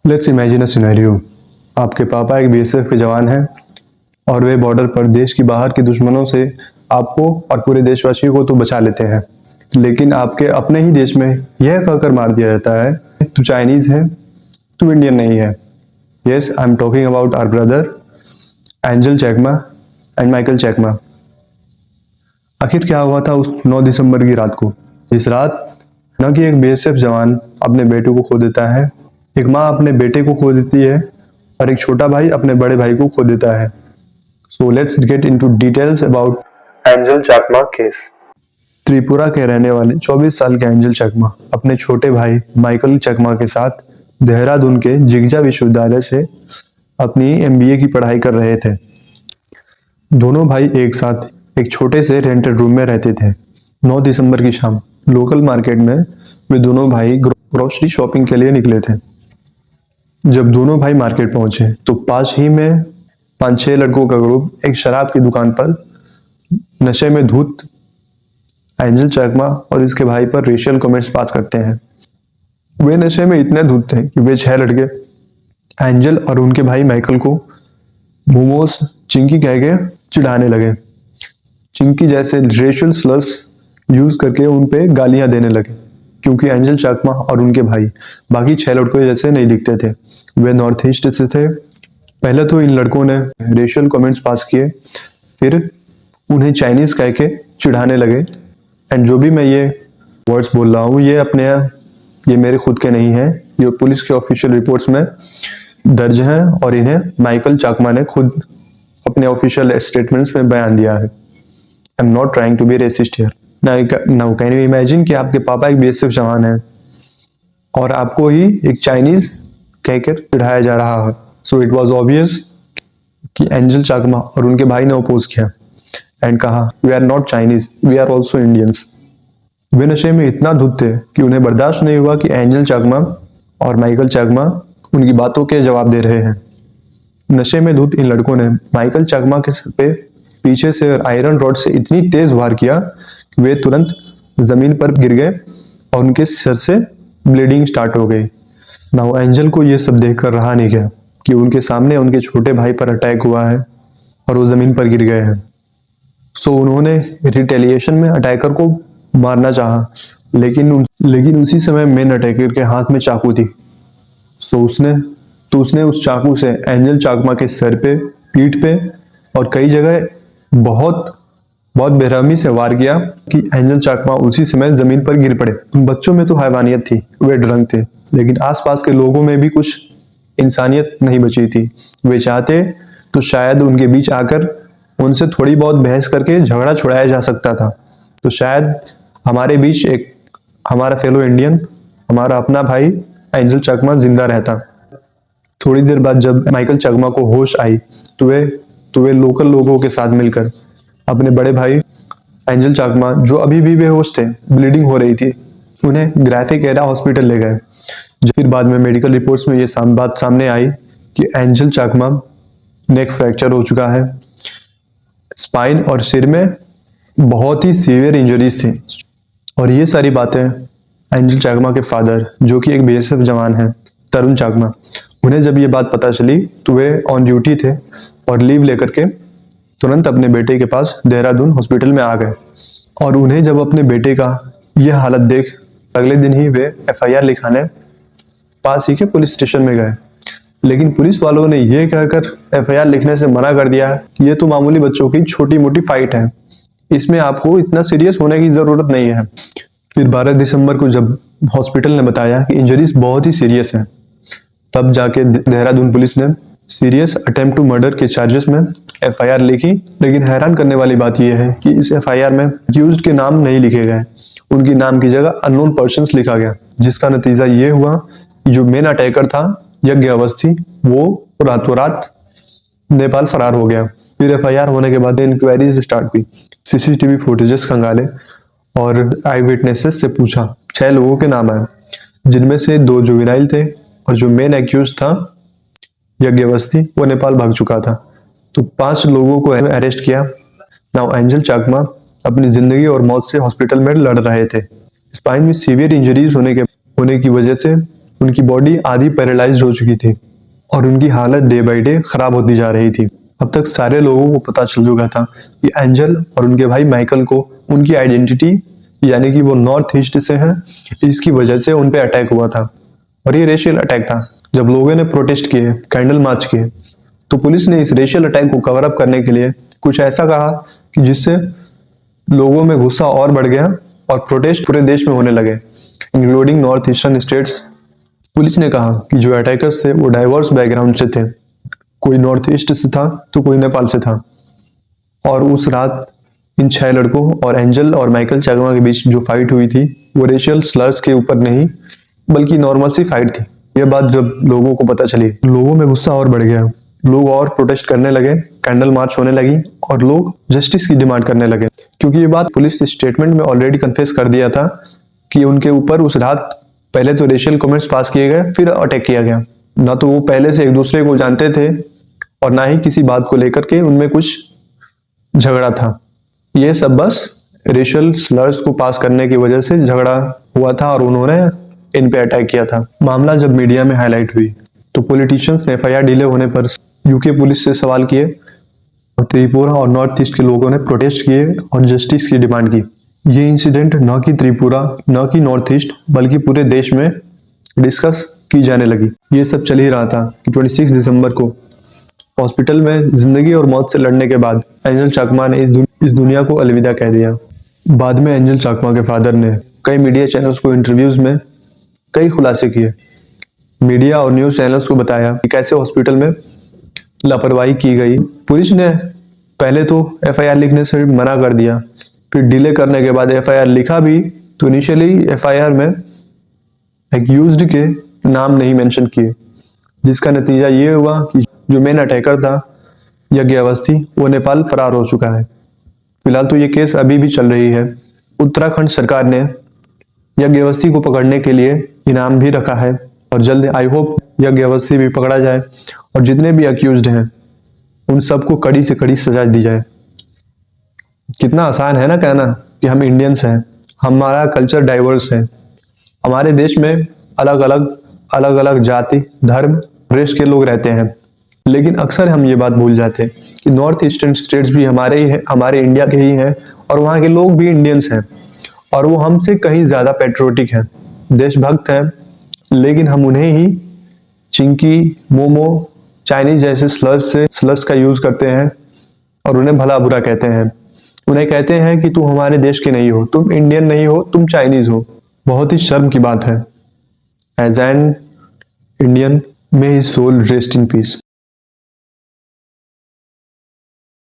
Let's imagine a scenario. आपके पापा एक बीएसएफ के जवान हैं और वे बॉर्डर पर देश की बाहर के दुश्मनों से आपको और पूरे देशवासियों को तो बचा लेते हैं, लेकिन आपके अपने ही देश में यह कहकर मार दिया जाता है तू चाइनीज है, तू इंडियन नहीं है। Yes, I am talking about our brother Angel Chakma and Michael Chakma. आखिर क्या हुआ था उस 9 दिसंबर की रात को? इस रात न कि एक बीएसएफ जवान अपने बेटे को खो देता है, एक माँ अपने बेटे को खो देती है और एक छोटा भाई अपने बड़े भाई को खो देता है। So let's get into details about angel Chakma case. Tripura के रहने वाले 24 साल के एंजल चकमा अपने छोटे भाई माइकल चकमा के साथ देहरादून के जिगजा विश्वविद्यालय से अपनी एमबीए की पढ़ाई कर रहे थे। दोनों भाई एक साथ एक छोटे से रेंटेड रूम में रहते थे। 9 दिसंबर की शाम लोकल मार्केट में वे दोनों भाई ग्रोसरी शॉपिंग के लिए निकले थे। जब दोनों भाई मार्केट पहुंचे तो पास ही में 5-6 लड़कों का ग्रुप एक शराब की दुकान पर नशे में धुत एंजल चकमा और इसके भाई पर रेशियल कमेंट्स पास करते हैं। वे नशे में इतने धुत थे कि वे 6 लड़के एंजल और उनके भाई माइकल को मोमोज चिंकी कह के चिढ़ाने लगे। चिंकी जैसे रेशियल स्लर्स यूज करके उन पे गालियां देने लगे, क्योंकि एंजल चकमा और उनके भाई बाकी 6 लड़कों जैसे नहीं दिखते थे। वे नॉर्थ ईस्ट से थे। पहले तो इन लड़कों ने रेशियल कमेंट्स पास किए, फिर उन्हें चाइनीज कह के चिढ़ाने लगे। एंड जो भी मैं ये वर्ड्स बोल रहा हूँ ये मेरे खुद के नहीं हैं, ये पुलिस के ऑफिशियल रिपोर्ट्स में दर्ज हैं और इन्हें माइकल चकमा ने खुद अपने ऑफिशियल स्टेटमेंट्स में बयान दिया है। I am not trying to be racist here. Now can you imagine कि आपके पापा एक बीएसएफ जवान है और आपको ही एक चाइनीज कहकर चिढ़ाया जा रहा है। सो इट वाज ऑब्वियस कि एंजल चकमा और उनके भाई ने अपोज किया एंड कहा we are not Chinese, we are also Indians. वे नशे में इतना धुत थे कि उन्हें बर्दाश्त नहीं हुआ कि एंजल चकमा और माइकल चकमा उनकी बातों के जवाब दे रहे हैं। नशे में धुत इन लड़कों ने माइकल चकमा के सर पे पीछे से आयरन रॉड से इतनी तेज वार किया कि वे तुरंत जमीन पर गिर गए और उनके सर से ब्लीडिंग स्टार्ट हो गई। नाउ एंजल को यह सब देखकर रहा नहीं गया कि उनके सामने उनके छोटे भाई पर अटैक हुआ है और वो जमीन पर गिर गए हैं। सो उन्होंने रिटेलिएशन में अटैकर को मारना चाहा, लेकिन उसी समय मेन अटैकर के हाथ में चाकू थी। सो उसने उस चाकू से एंजल चकमा के सर पे, पीठ पे और कई जगह बहुत बेरहमी से वार किया कि एंजल चकमा उसी समय जमीन पर गिर पड़े। उन बच्चों में तो हैवानियत थी, वे ड्रंक थे, लेकिन आसपास के लोगों में भी कुछ इंसानियत नहीं बची थी। वे चाहते तो शायद उनके बीच आकर उनसे थोड़ी बहुत बहस करके झगड़ा छुड़ाया जा सकता था। तो शायद हमारे बीच एक हमारा फेलो इंडियन, हमारा अपना भाई एंजल चकमा जिंदा रहता। थोड़ी देर बाद जब माइकल चकमा को होश आई तो वे लोकल लोगों के साथ मिलकर अपने बड़े भाई एंजल चकमा, जो अभी भी बेहोश थे, ब्लीडिंग हो रही थी, उन्हें ग्राफिक एरा हॉस्पिटल ले गए। फिर बाद में मेडिकल रिपोर्ट्स में ये बात सामने आई कि एंजल चकमा नेक फ्रैक्चर हो चुका है, स्पाइन और सिर में बहुत ही सीवियर इंजरीज थी। और ये सारी बातें एंजल चकमा के फादर, जो कि एक बीएसएफ जवान है, तरुण चकमा, उन्हें जब ये बात पता चली तो वे ऑन ड्यूटी थे और लीव लेकर के तुरंत अपने बेटे के पास देहरादून हॉस्पिटल में आ गए। और उन्हें जब अपने बेटे का यह हालत देख अगले दिन ही वे एफआईआर लिखाने पास ही के पुलिस स्टेशन में गए। लेकिन पुलिस वालों ने यह कहकर एफआईआर लिखने से मना कर दिया कि ये तो मामूली बच्चों की छोटी मोटी फाइट है, इसमें आपको इतना सीरियस होने की जरूरत नहीं है। फिर 12 दिसंबर को जब हॉस्पिटल ने बताया कि इंजरीज बहुत ही सीरियस हैं, तब जाके देहरादून पुलिस ने सीरियस अटेम्प्ट टू मर्डर के चार्जेस में एफआईआर लिखी। लेकिन हैरान करने वाली बात यह है कि इस एफआईआर में अक्यूज्ड के नाम नहीं लिखे गए, उनकी नाम की जगह अननोन पर्सन्स लिखा गया, जिसका नतीजा ये हुआ कि जो मेन अटैकर था यज्ञ अवस्थी, वो रातों रात नेपाल फरार हो गया। फिर एफआईआर होने के बाद इंक्वायरीज स्टार्ट हुई, सीसीटीवी फुटेजेस खंगाले और आई विटनेसेस से पूछा। 6 लोगों के नाम आए, जिनमें से 2 जुवेनाइल थे और जो मेन एक्यूज था यज्ञ अवस्थी, वो नेपाल भाग चुका था। तो 5 लोगों को अरेस्ट किया। नाउ एंजल चकमा अपनी जिंदगी और मौत से हॉस्पिटल में लड़ रहे थे। स्पाइन में सीवियर इंजरीज होने की वजह से उनकी बॉडी आधी पैरालाइज्ड हो चुकी थी और उनकी हालत डे बाय डे खराब होती जा रही थी। अब तक सारे लोगों को पता चल चुका था कि एंजल और उनके भाई माइकल को उनकी आइडेंटिटी यानी कि वो नॉर्थ ईस्ट से हैं, इसकी वजह से उन पे अटैक हुआ था और ये रेशियल अटैक था। जब लोगों ने प्रोटेस्ट किए, कैंडल मार्च किए, तो पुलिस ने इस रेशियल अटैक को कवर अप करने के लिए कुछ ऐसा कहा कि जिससे लोगों में गुस्सा और बढ़ गया और प्रोटेस्ट पूरे देश में होने लगे, including north eastern states. Police ने कहा कि जो अटैकर्स थे वो डाइवर्स बैकग्राउंड से थे, कोई नॉर्थ ईस्ट से था तो कोई नेपाल से था। और उस रात इन 6 लड़कों और एंजल और माइकल चकमा के बीच जो फाइट हुई थी वो रेशियल स्लर्स के ऊपर नहीं बल्कि नॉर्मल सी फाइट थी। ये बात जब लोगों को पता चली, लोगों में गुस्सा और बढ़ गया, लोग और प्रोटेस्ट करने लगे, कैंडल मार्च होने लगी और लोग जस्टिस की डिमांड करने लगे, क्योंकि ये बात पुलिस स्टेटमेंट में ऑलरेडी कन्फेस कर दिया था कि उनके ऊपर उस रात पहले तो रेशियल कमेंट्स पास किए गए, फिर अटैक किया गया। ना तो वो पहले से एक दूसरे को जानते थे और ना ही किसी बात को लेकर के उनमें कुछ झगड़ा था। ये सब बस रेशियल स्लर्स को पास करने की वजह से झगड़ा हुआ था और उन्होंने इन पे अटैक किया था। मामला जब मीडिया में हाईलाइट हुई तो पॉलिटिशियंस ने एफआईआर डिले होने पर यूके पुलिस से सवाल किए और त्रिपुरा और नॉर्थ ईस्ट के लोगों ने प्रोटेस्ट किए और जस्टिस की डिमांड की। ये इंसिडेंट न कि त्रिपुरा न कि नॉर्थ ईस्ट बल्कि पूरे देश में डिस्कस की जाने लगी। ये सब चल ही रहा था कि 26 दिसंबर को हॉस्पिटल में जिंदगी और मौत से लड़ने के बाद एंजल चाकमा ने इस दुनिया को अलविदा कह दिया। बाद में एंजल चाकमा के फादर ने कई मीडिया चैनल्स को इंटरव्यूज में कई खुलासे किए। मीडिया और न्यूज चैनल्स को बताया कि कैसे हॉस्पिटल में लापरवाही की गई। पुलिस ने पहले तो एफआईआर लिखने से मना कर दिया, फिर डिले करने के बाद एफआईआर लिखा भी तो इनिशियली एफआईआर में एक्यूज्ड के नाम नहीं मेंशन किए, जिसका नतीजा ये हुआ कि जो मेन अटैकर था यज्ञ अवस्थी वो नेपाल फरार हो चुका है। फिलहाल तो ये केस अभी भी चल रही है। उत्तराखंड सरकार ने यज्ञ अवस्थी को पकड़ने के लिए इनाम भी रखा है और जल्द आई होप यज्ञ अवस्थी भी पकड़ा जाए और जितने भी अक्यूज्ड हैं उन सबको कड़ी से कड़ी सजा दी जाए। कितना आसान है ना कहना कि हम इंडियंस हैं, हमारा कल्चर डाइवर्स है, हमारे देश में अलग अलग जाति, धर्म, रेस के लोग रहते हैं, लेकिन अक्सर हम ये बात भूल जाते हैं कि नॉर्थ ईस्टर्न स्टेट्स भी हमारे ही हैं, हमारे इंडिया के ही हैं और वहाँ के लोग भी इंडियंस हैं और वो हमसे कहीं ज्यादा पेट्रियोटिक हैं, देशभक्त हैं, लेकिन हम उन्हें ही चिंकी, मोमो, चाइनीज जैसे स्लर्स का यूज करते हैं और उन्हें भला बुरा कहते हैं। उन्हें कहते हैं कि तुम हमारे देश के नहीं हो, तुम इंडियन नहीं हो, तुम चाइनीज हो। बहुत ही शर्म की बात है। As an Indian, may his soul rest in piece.